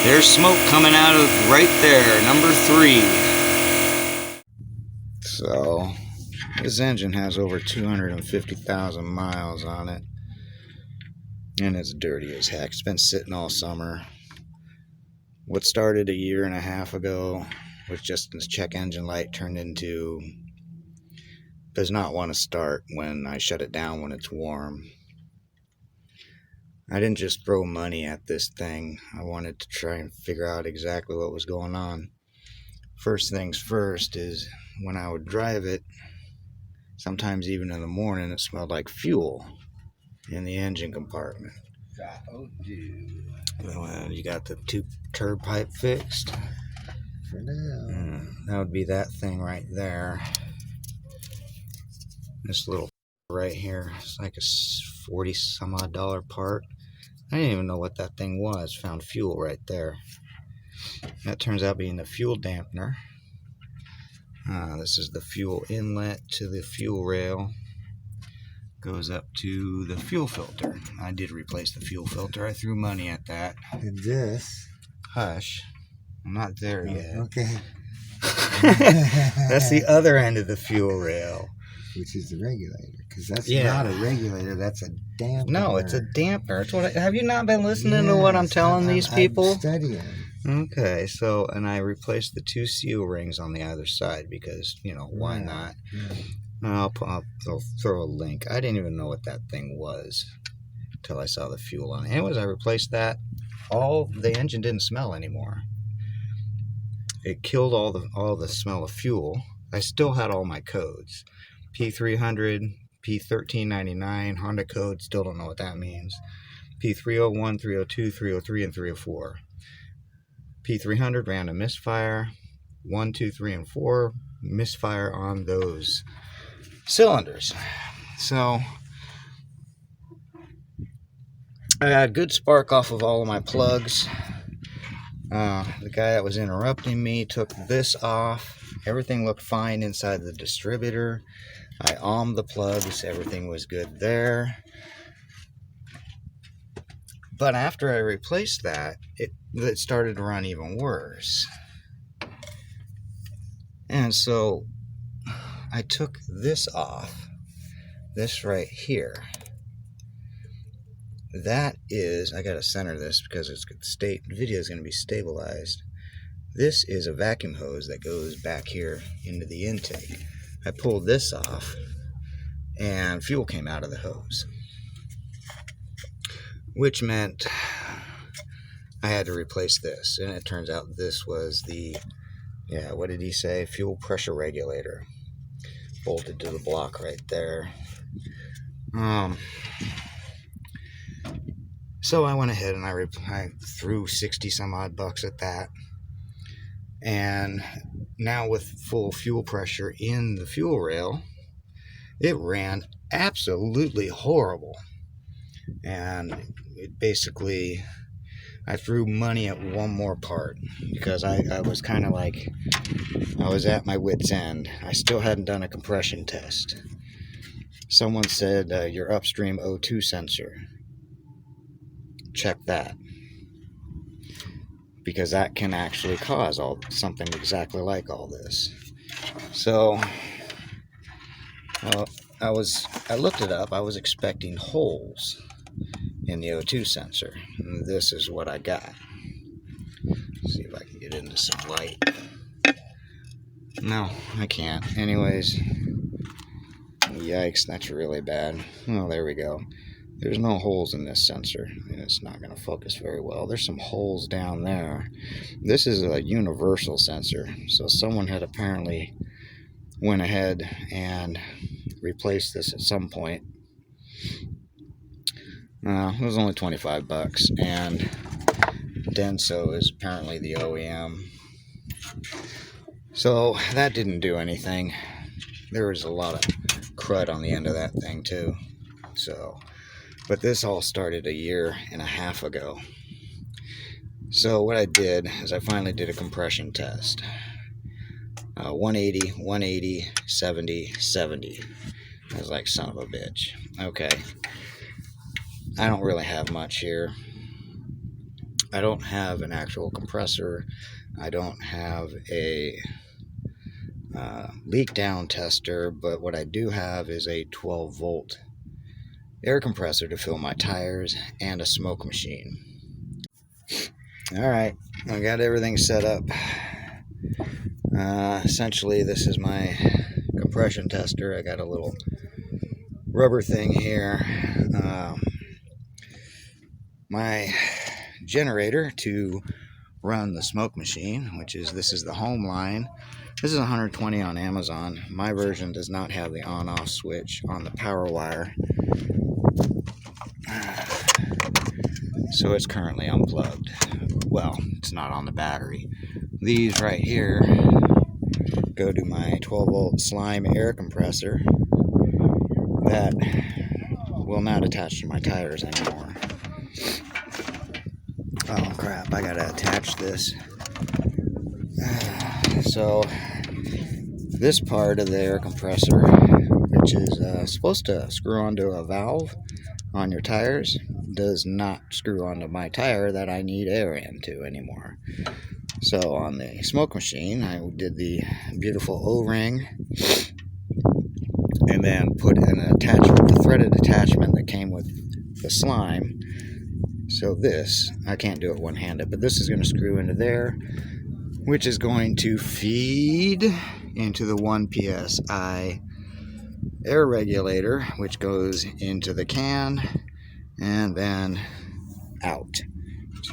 There's smoke coming out of right there, number 3. So, this engine has over 250,000 miles on it. And it's dirty as heck. It's been sitting all summer. What started a year and a half ago was just this check engine light turned into does not want to start when I shut it down when it's warm. I didn't just throw money at this thing. I wanted to try and figure out exactly what was going on. First things first is when I would drive it, sometimes even in the morning, it smelled like fuel in the engine compartment. Well, you got the tube turb pipe fixed. For now. That would be that thing right there. This little right here, it's like a 40 some odd dollar part. I didn't even know what that thing was. Found fuel right there. That turns out being the fuel dampener. This is the fuel inlet to the fuel rail. Goes up to the fuel filter. I did replace the fuel filter. I threw money at that. And this. Hush. I'm not there yet. Okay. That's the other end of the fuel rail. Which is the regulator. Because that's not a regulator, that's a dampener. No, it's a dampener. It's what have you not been listening to what I'm telling these people? I'm studying. Okay, so, and I replaced the 2 seal rings on the other side because, you know, why not? Yeah. I'll throw a link. I didn't even know what that thing was until I saw the fuel on it. Anyways, I replaced that. The engine didn't smell anymore. It killed all the smell of fuel. I still had all my codes. P300, p1399, Honda code, still don't know what that means. P301, 302, 303, and 304. P300 ran a misfire. 1, 2, 3, and 4 misfire on those cylinders. So I got a good spark off of all of my plugs. The guy that was interrupting me took this off. Everything looked fine inside the distributor. I ohmed the plugs. Everything was good there. But after I replaced that, it started to run even worse. And so I took this off. This right here. That is, I gotta center this because it's the video is going to be stabilized. This is a vacuum hose that goes back here into the intake. I pulled this off and fuel came out of the hose, which meant I had to replace this. And it turns out this was the, what did he say? Fuel pressure regulator. Bolted to the block right there. So I went ahead and I threw 60 some odd bucks at that. And now with full fuel pressure in the fuel rail, it ran absolutely horrible. And it basically, I threw money at one more part because I was kind of like, I was at my wit's end. I still hadn't done a compression test. Someone said your upstream O2 sensor. Check that. Because that can actually cause something exactly like all this. So, I looked it up. I was expecting holes in the O2 sensor. And this is what I got. Let's see if I can get into some light. No, I can't. Anyways, yikes, that's really bad. Oh, there we go. There's no holes in this sensor, and it's not going to focus very well. There's some holes down there. This is a universal sensor, so someone had apparently went ahead and replaced this at some point. It was only 25 bucks, and Denso is apparently the OEM. So that didn't do anything. There was a lot of crud on the end of that thing too. So, but this all started a year and a half ago. So what I did is I finally did a compression test. 180, 180, 70, 70. I was like, son of a bitch. Okay. I don't really have much here. I don't have an actual compressor. I don't have a leak down tester, but what I do have is a 12-volt air compressor to fill my tires and a smoke machine. Alright, I got everything set up. Essentially, this is my compression tester. I got a little rubber thing here. My generator to run the smoke machine, this is the home line. This is 120 on Amazon. My version does not have the on-off switch on the power wire, so it's currently unplugged. Well, it's not on the battery. These right here go to my 12-volt slime air compressor that will not attach to my tires anymore. Oh crap, I gotta attach this. So this part of the air compressor, which is supposed to screw onto a valve on your tires, does not screw onto my tire that I need air into anymore. So on the smoke machine, I did the beautiful O-ring and then put an attachment, the threaded attachment that came with the slime. So this, I can't do it one-handed, but this is going to screw into there, which is going to feed into the 1 PSI air regulator, which goes into the can and then out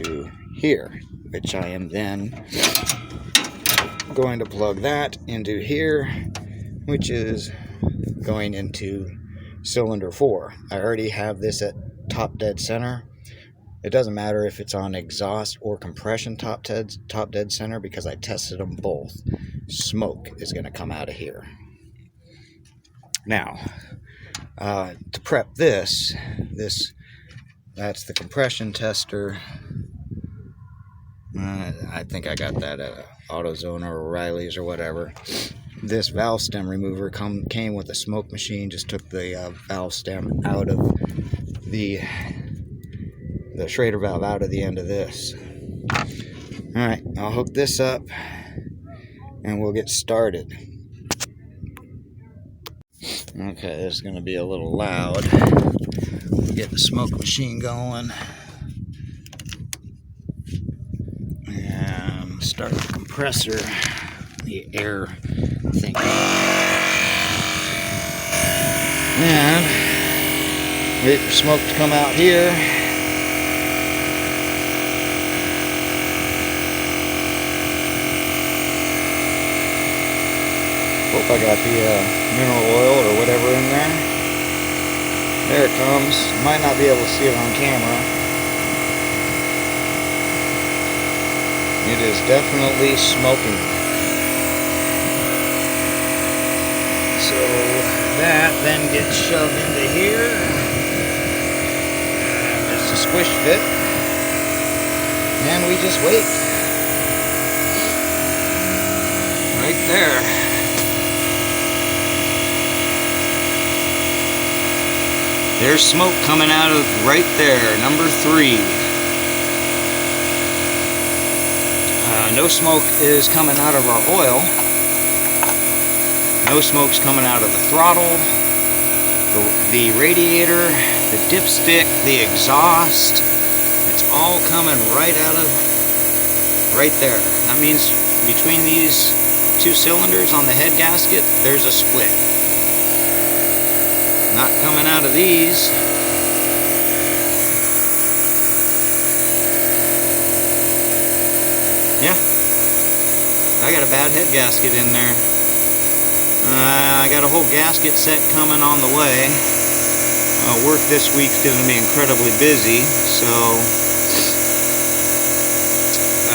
to here, which I am then going to plug that into here, which is going into cylinder 4. I already have this at top dead center. It doesn't matter if it's on exhaust or compression top dead center because I tested them both. Smoke is going to come out of here. Now, to prep this, that's the compression tester. I think I got that at AutoZone or O'Reilly's or whatever. This valve stem remover came with a smoke machine. Just took the valve stem out of the Schrader valve out of the end of this. Alright, I'll hook this up and we'll get started. Okay, this is going to be a little loud. We'll get the smoke machine going and start the compressor, the air thing, and wait for smoke to come out here. Hope I got the mineral oil or whatever in there. There it comes. Might not be able to see it on camera. It is definitely smoking. So that then gets shoved into here. Just a squish fit. And we just wait. Right there. There's smoke coming out of right there, number 3. No smoke is coming out of our oil. No smoke's coming out of the throttle, the radiator, the dipstick, the exhaust. It's all coming right out of right there. That means between these 2 cylinders on the head gasket, there's a split. Not coming out of these. Yeah, I got a bad head gasket in there. I got a whole gasket set coming on the way. Work this week's going to be incredibly busy, so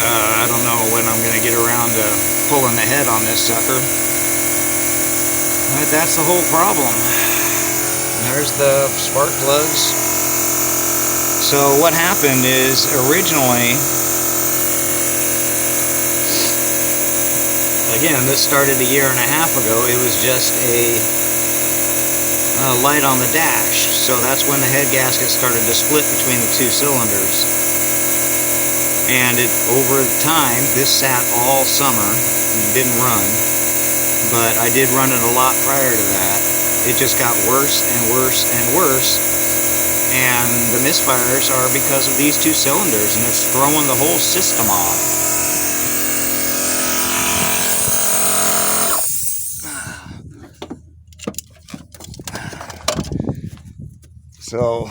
I don't know when I'm going to get around to pulling the head on this sucker. But that's the whole problem. There's the spark plugs. So what happened is originally, again, this started 1.5 years ago. It was just a light on the dash. So that's when the head gasket started to split between the 2 cylinders. And over time, this sat all summer, didn't run, but I did run it a lot prior to that. It just got worse and worse and worse, and the misfires are because of these two cylinders, and it's throwing the whole system off. So,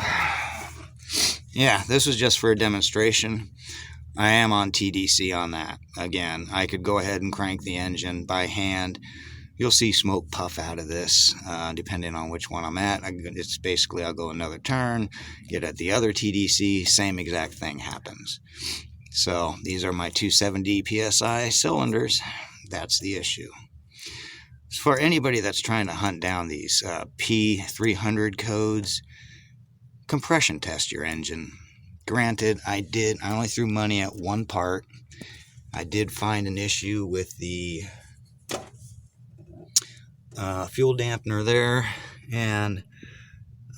yeah, this was just for a demonstration. I am on TDC on that. Again, I could go ahead and crank the engine by hand. You'll see smoke puff out of this, depending on which one I'm at. It's basically, I'll go another turn, get at the other TDC, same exact thing happens. So these are my 270 PSI cylinders. That's the issue. As for anybody that's trying to hunt down these P300 codes, compression test your engine. Granted, I only threw money at one part. I did find an issue with the fuel dampener there and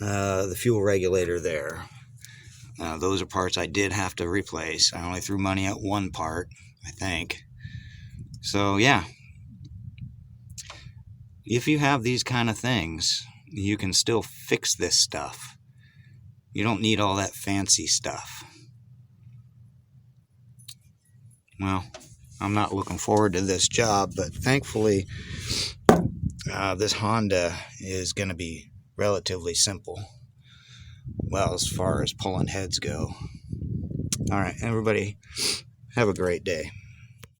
the fuel regulator there. Those are parts I did have to replace. I only threw money at one part, I think. So, yeah. If you have these kind of things, you can still fix this stuff. You don't need all that fancy stuff. Well, I'm not looking forward to this job, but thankfully, this Honda is going to be relatively simple. Well, as far as pulling heads go. All right, everybody, have a great day.